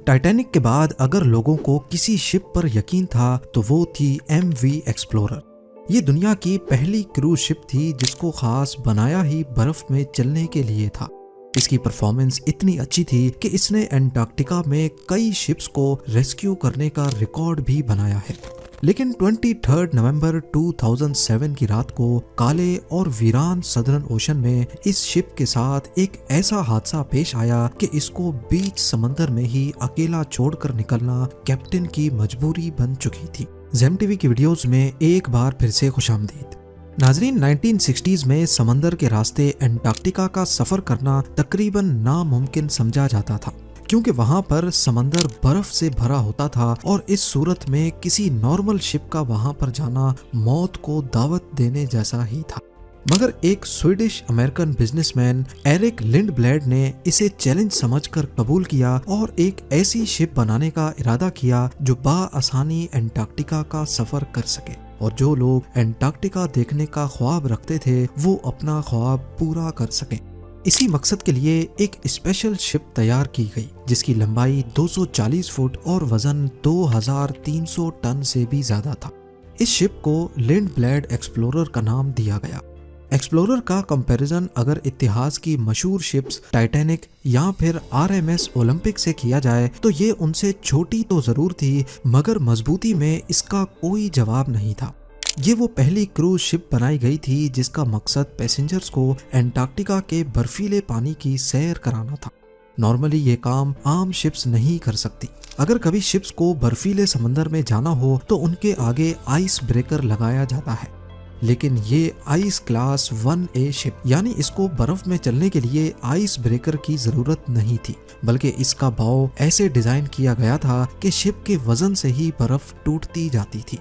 Titanic के बाद अगर लोगों को किसी शिप पर यकीन था तो वो थी MV एक्सप्लोरर। ये दुनिया की पहली क्रूज शिप थी जिसको खास बनाया ही बर्फ में चलने के लिए था। इसकी परफॉर्मेंस इतनी अच्छी थी कि इसने एंटार्क्टिका में कई शिप्स को रेस्क्यू करने का रिकॉर्ड भी बनाया है। लेकिन 23 नवंबर 2007 की रात को काले और वीरान सदर्न ओशन में इस शिप के साथ एक ऐसा हादसा पेश आया कि इसको बीच समंदर में ही अकेला छोड़कर निकलना कैप्टन की मजबूरी बन चुकी थी। जेम टीवी की वीडियोस में एक बार फिर से खुशामदीद। नाजरीन, 1960s में समंदर के रास्ते एंटार्क्टिका का सफर करना तकरीबन नामुमकिन समझा जाता था, क्योंकि वहां पर समंदर बर्फ से भरा होता था और इस सूरत में किसी नॉर्मल शिप का वहां पर जाना मौत को दावत देने जैसा ही था। मगर एक स्वीडिश अमेरिकन बिजनेसमैन एरिक लिंडब्लेड ने इसे चैलेंज समझकर कबूल किया और एक ऐसी शिप बनाने का इरादा किया जो बाआसानी एंटार्क्टिका का सफर कर सके, और जो लोग एंटार्क्टिका देखने का ख्वाब रखते थे वो अपना ख्वाब पूरा कर सकें। इसी मकसद के लिए एक स्पेशल शिप तैयार की गई जिसकी लंबाई 240 फुट और वजन 2300 टन से भी ज्यादा था। इस शिप को लिंडब्लेड एक्सप्लोरर का नाम दिया गया। एक्सप्लोरर का कंपैरिजन अगर इतिहास की मशहूर शिप्स टाइटैनिक या फिर RMS ओलंपिक से किया जाए तो ये उनसे छोटी तो जरूर थी, मगर मजबूती में इसका कोई जवाब नहीं था। ये वो पहली क्रूज शिप बनाई गई थी जिसका मकसद पैसेंजर्स को एंटार्क्टिका के बर्फीले पानी की सैर कराना था। नॉर्मली ये काम आम शिप्स नहीं कर सकती। अगर कभी शिप्स को बर्फीले समंदर में जाना हो तो उनके आगे आइस ब्रेकर लगाया जाता है, लेकिन ये आइस क्लास 1A शिप यानी इसको बर्फ में चलने के लिए आइस ब्रेकर की जरूरत नहीं थी, बल्कि इसका बाव ऐसे डिजाइन किया गया था कि शिप के वजन से ही बर्फ टूटती जाती थी।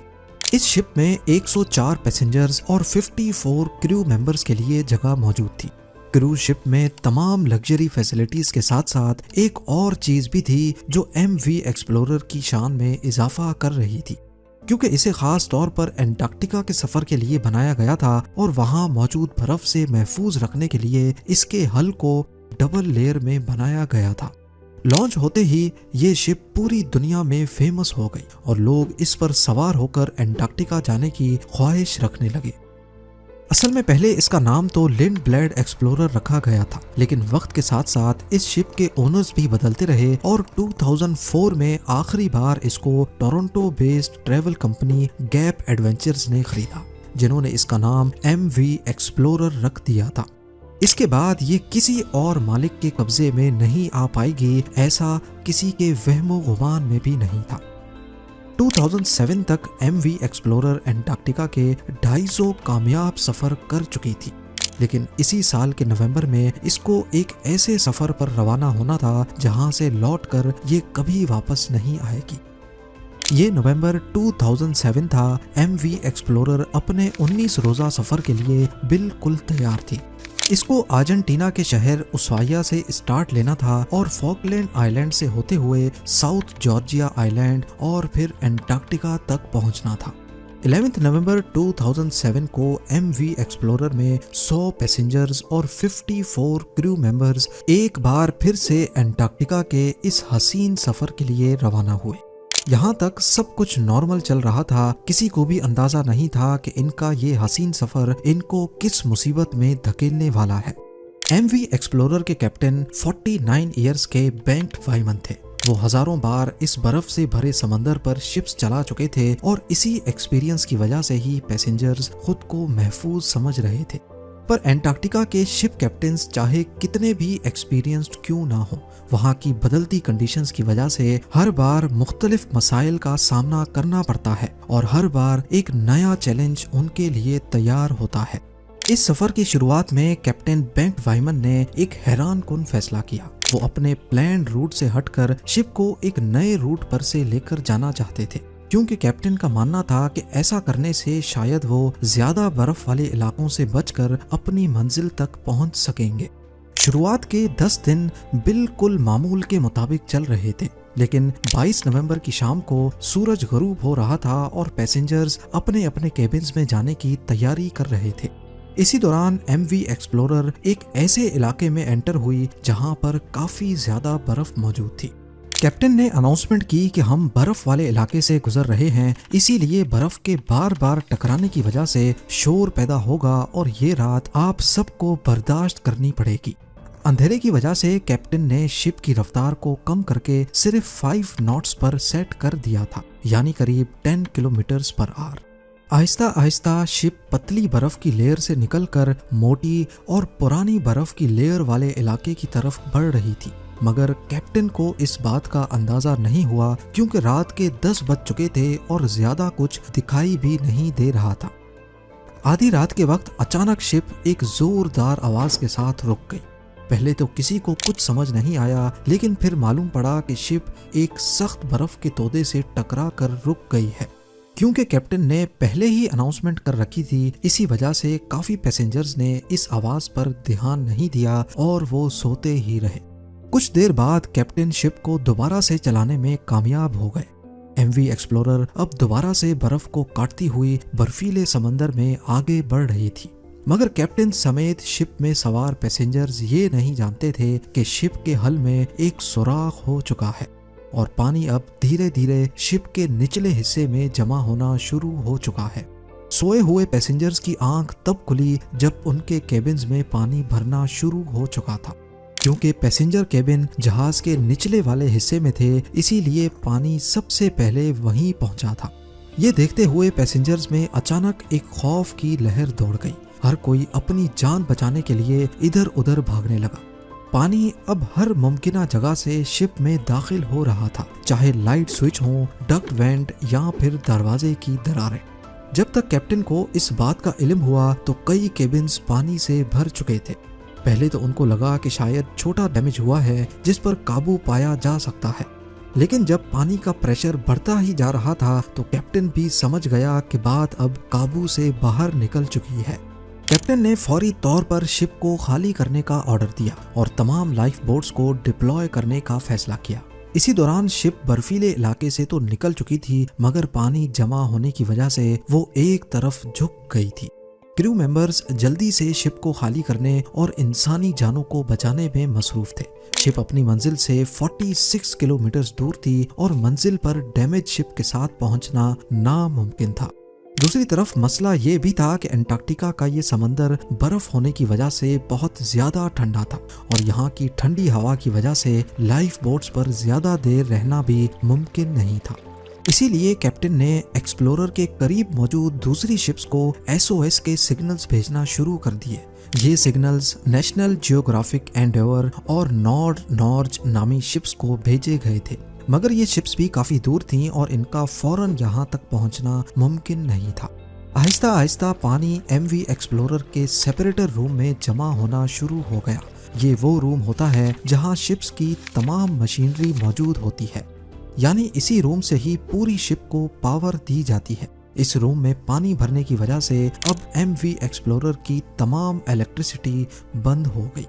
इस शिप में 104 पैसेंजर्स और 54 क्रू मेंबर्स के लिए जगह मौजूद थी। क्रूज शिप में तमाम लग्जरी फैसिलिटीज के साथ साथ एक और चीज भी थी जो MV एक्सप्लोरर की शान में इजाफा कर रही थी, क्योंकि इसे खास तौर पर एंटार्क्टिका के सफर के लिए बनाया गया था और वहां मौजूद बर्फ से महफूज रखने के लिए इसके हल को डबल लेयर में बनाया गया था। लॉन्च होते ही ये शिप पूरी दुनिया में फेमस हो गई और लोग इस पर सवार होकर एंटार्क्टिका जाने की ख्वाहिश रखने लगे। असल में पहले इसका नाम तो लिंडब्लेड एक्सप्लोरर रखा गया था, लेकिन वक्त के साथ साथ इस शिप के ओनर्स भी बदलते रहे और 2004 में आखिरी बार इसको Toronto based travel company gap adventures ने खरीदा, जिन्होंने इसका नाम MV एक्सप्लोरर रख दिया था। इसके बाद ये किसी और मालिक के कब्जे में नहीं आ पाएगी, ऐसा किसी के वहमो गुमान में भी नहीं था। 2007 तक MV एक्सप्लोरर एंटार्क्टिका के 250 कामयाब सफर कर चुकी थी, लेकिन इसी साल के नवंबर में इसको एक ऐसे सफर पर रवाना होना था जहां से लौटकर ये कभी वापस नहीं आएगी। ये नवंबर 2007 था। MV एक्सप्लोरर अपने 19 रोजा सफर के लिए बिल्कुल तैयार थी। इसको अर्जेंटीना के शहर उसाया से स्टार्ट लेना था और फॉकलैंड आइलैंड से होते हुए साउथ जॉर्जिया आइलैंड और फिर एंटार्क्टिका तक पहुंचना था। 11 नवंबर 2007 को MV एक्सप्लोरर में 100 पैसेंजर्स और 54 क्रू मेंबर्स एक बार फिर से एंटार्क्टिका के इस हसीन सफर के लिए रवाना हुए। यहाँ तक सब कुछ नॉर्मल चल रहा था, किसी को भी अंदाजा नहीं था कि इनका ये हसीन सफर इनको किस मुसीबत में धकेलने वाला है। MV एक्सप्लोरर के कैप्टन 49 इयर्स के बेंट वाइमन थे। वो हजारों बार इस बर्फ से भरे समंदर पर शिप्स चला चुके थे और इसी एक्सपीरियंस की वजह से ही पैसेंजर्स खुद को महफूज समझ रहे थे। पर एंटार्क्टिका के शिप कैप्टन्स चाहे कितने भी एक्सपीरियंस्ड क्यों ना हो, वहाँ की बदलती कंडीशंस की वजह से हर बार मुख्तलिफ मसाइल का सामना करना पड़ता है और हर बार एक नया चैलेंज उनके लिए तैयार होता है। इस सफर की शुरुआत में कैप्टन बेंट वाइमन ने एक हैरान कुन फैसला किया। वो अपने प्लान रूट से हटकर शिप को एक नए रूट पर से लेकर जाना चाहते थे, क्योंकि कैप्टन का मानना था कि ऐसा करने से शायद वो ज्यादा बर्फ वाले इलाकों से बचकर अपनी मंजिल तक पहुंच सकेंगे। शुरुआत के 10 दिन बिल्कुल मामूल के मुताबिक चल रहे थे, लेकिन 22 नवंबर की शाम को सूरज गरूब हो रहा था और पैसेंजर्स अपने अपने केबिन्स में जाने की तैयारी कर रहे थे। इसी दौरान MV एक्सप्लोरर एक ऐसे इलाके में एंटर हुई जहां पर काफी ज्यादा बर्फ मौजूद थी। कैप्टन ने अनाउंसमेंट की कि हम बर्फ वाले इलाके से गुजर रहे हैं, इसीलिए बर्फ के बार बार टकराने की वजह से शोर पैदा होगा और ये रात आप सबको बर्दाश्त करनी पड़ेगी। अंधेरे की वजह से कैप्टन ने शिप की रफ्तार को कम करके सिर्फ 5 नॉट्स पर सेट कर दिया था, यानी करीब 10 kilometre per hour. Aahista Aahista ship पतली बर्फ की लेयर से निकलकर मोटी और पुरानी बर्फ की लेयर वाले इलाके की तरफ बढ़ रही थी, मगर कैप्टन को इस बात का अंदाजा नहीं हुआ क्योंकि रात के 10 बज चुके थे और ज्यादा कुछ दिखाई भी नहीं दे रहा था। आधी रात के वक्त अचानक शिप एक जोरदार आवाज के साथ रुक गई। पहले तो किसी को कुछ समझ नहीं आया, लेकिन फिर मालूम पड़ा कि शिप एक सख्त बर्फ के तोदे से टकरा कर रुक गई है। क्योंकि कैप्टन ने पहले ही अनाउंसमेंट कर रखी थी, इसी वजह से काफी पैसेंजर्स ने इस आवाज पर ध्यान नहीं दिया और वो सोते ही रहे। कुछ देर बाद कैप्टन शिप को दोबारा से चलाने में कामयाब हो गए। एमवी एक्सप्लोरर अब दोबारा से बर्फ को काटती हुई बर्फीले समंदर में आगे बढ़ रही थी, मगर कैप्टन समेत शिप में सवार पैसेंजर्स ये नहीं जानते थे कि शिप के हल में एक सुराख हो चुका है और पानी अब धीरे धीरे शिप के निचले हिस्से में जमा होना शुरू हो चुका है। सोए हुए पैसेंजर्स की आंख तब खुली जब उनके केबिन्स में पानी भरना शुरू हो चुका था। क्योंकि पैसेंजर केबिन जहाज के निचले वाले हिस्से में थे, इसीलिए पानी सबसे पहले वहीं पहुंचा था। ये देखते हुए पैसेंजर्स में अचानक एक खौफ की लहर दौड़ गई। हर कोई अपनी जान बचाने के लिए इधर उधर भागने लगा। पानी अब हर मुमकिन जगह से शिप में दाखिल हो रहा था, चाहे लाइट स्विच हो, डक्ट वेंट या फिर दरवाजे की दरारें। जब तक कैप्टन को इस बात का इल्म हुआ तो कई केबिन्स पानी से भर चुके थे। पहले तो उनको लगा कि शायद छोटा डैमेज हुआ है जिस पर काबू पाया जा सकता है, लेकिन जब पानी का प्रेशर बढ़ता ही जा रहा था तो कैप्टन भी समझ गया कि बात अब काबू से बाहर निकल चुकी है। कैप्टन ने फौरी तौर पर शिप को खाली करने का ऑर्डर दिया और तमाम लाइफ बोट्स को डिप्लॉय करने का फैसला किया। इसी दौरान शिप बर्फीले इलाके से तो निकल चुकी थी, मगर पानी जमा होने की वजह से वो एक तरफ झुक गई थी। क्रू मेंबर्स जल्दी से शिप को खाली करने और इंसानी जानों को बचाने में मसरूफ थे। शिप अपनी मंजिल से 46 किलोमीटर दूर थी और मंजिल पर डैमेज शिप के साथ पहुंचना नामुमकिन था। दूसरी तरफ मसला ये भी था कि अंटार्कटिका का ये समंदर बर्फ होने की वजह से बहुत ज्यादा ठंडा था और यहाँ की ठंडी हवा की वजह से लाइफ बोट्स पर ज्यादा देर रहना भी मुमकिन नहीं था। इसीलिए कैप्टन ने एक्सप्लोरर के करीब मौजूद दूसरी शिप्स को SOS के सिग्नल्स भेजना शुरू कर दिए। ये सिग्नल्स नेशनल जियोग्राफिक एंडेवर और नॉर्ज नामी शिप्स को भेजे गए थे, मगर ये शिप्स भी काफी दूर थीं और इनका फौरन यहाँ तक पहुँचना मुमकिन नहीं था। आहिस्ता आहिस्ता पानी MV एक्सप्लोरर के सेपरेटर रूम में जमा होना शुरू हो गया। ये वो रूम होता है जहाँ शिप्स की तमाम मशीनरी मौजूद होती है, यानी इसी रूम से ही पूरी शिप को पावर दी जाती है। इस रूम में पानी भरने की वजह से अब MV एक्सप्लोरर की तमाम इलेक्ट्रिसिटी बंद हो गई।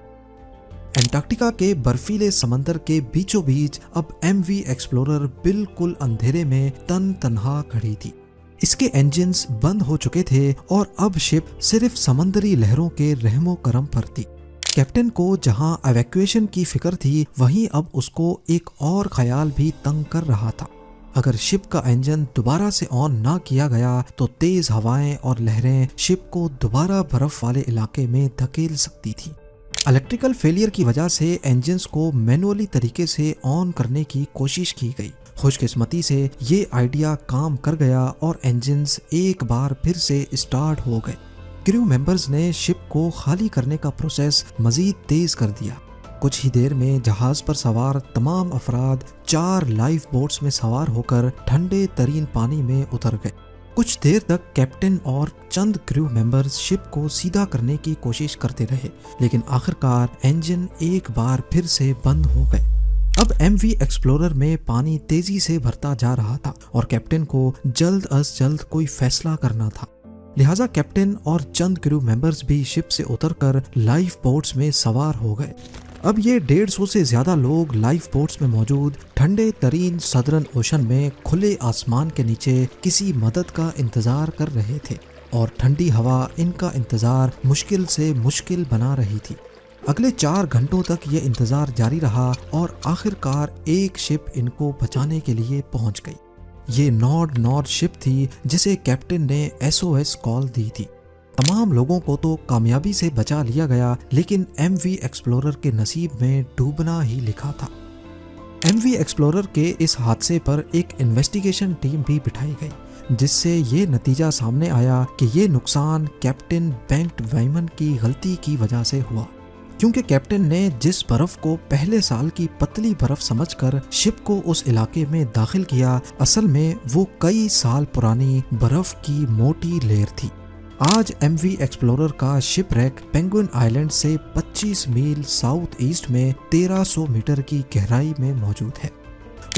अंटार्कटिका के बर्फीले समंदर के बीचों बीच अब MV एक्सप्लोरर बिल्कुल अंधेरे में तन्हा खड़ी थी। इसके इंजन्स बंद हो चुके थे और अब शिप सिर्फ समंदरी लहरों के रहमो करम पर थी। कैप्टन को जहां एवैक्यूएशन की फिक्र थी, वहीं अब उसको एक और ख्याल भी तंग कर रहा था। अगर शिप का इंजन दोबारा से ऑन ना किया गया तो तेज हवाएं और लहरें शिप को दोबारा बर्फ वाले इलाके में धकेल सकती थी। इलेक्ट्रिकल फेलियर की वजह से इंजन्स को मैनुअली तरीके से ऑन करने की कोशिश की गई। खुशकिस्मती से ये आइडिया काम कर गया और इंजन्स एक बार फिर से स्टार्ट हो गए। क्रू मेंबर्स ने शिप को खाली करने का प्रोसेस मजीद तेज कर दिया। कुछ ही देर में जहाज पर सवार तमाम अफराद 4 लाइफ बोट्स में सवार होकर ठंडे तरीन पानी में उतर गए। कुछ देर तक कैप्टन और चंद क्रू मेंबर्स शिप को सीधा करने की कोशिश करते रहे, लेकिन आखिरकार इंजन एक बार फिर से बंद हो गए। अब MV एक्सप्लोरर में पानी तेजी से भरता जा रहा था और कैप्टन को जल्द अज जल्द कोई फैसला करना था। लिहाजा कैप्टन और चंद क्रू मेंबर्स भी शिप से उतरकर लाइफ बोट्स में सवार हो गए। अब ये 150 से ज्यादा लोग लाइफ बोट्स में मौजूद ठंडे तरीन सदर्न ओशन में खुले आसमान के नीचे किसी मदद का इंतजार कर रहे थे और ठंडी हवा इनका इंतजार मुश्किल से मुश्किल बना रही थी। अगले 4 घंटों तक ये इंतजार जारी रहा और आखिरकार एक शिप इनको बचाने के लिए पहुंच गई। ये नॉर्ड शिप थी जिसे कैप्टन ने SOS कॉल दी थी। तमाम लोगों को तो कामयाबी से बचा लिया गया, लेकिन MV एक्सप्लोरर के नसीब में डूबना ही लिखा था। MV एक्सप्लोरर के इस हादसे पर एक इन्वेस्टिगेशन टीम भी बिठाई गई, जिससे ये नतीजा सामने आया कि ये नुकसान कैप्टन बेंट वाइमन की गलती की वजह से हुआ, क्योंकि कैप्टन ने जिस बर्फ को पहले साल की पतली बर्फ समझकर शिप को उस इलाके में दाखिल किया, असल में वो कई साल पुरानी बर्फ की मोटी लेयर थी। आज MV एक्सप्लोरर का शिप रैक पेंगुइन आइलैंड से 25 मील साउथ ईस्ट में 1300 मीटर की गहराई में मौजूद है।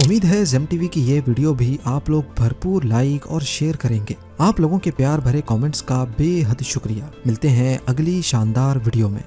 उम्मीद है जेम टीवी की ये वीडियो भी आप लोग भरपूर लाइक और शेयर करेंगे। आप लोगों के प्यार भरे कमेंट्स का बेहद शुक्रिया। मिलते हैं अगली शानदार वीडियो में।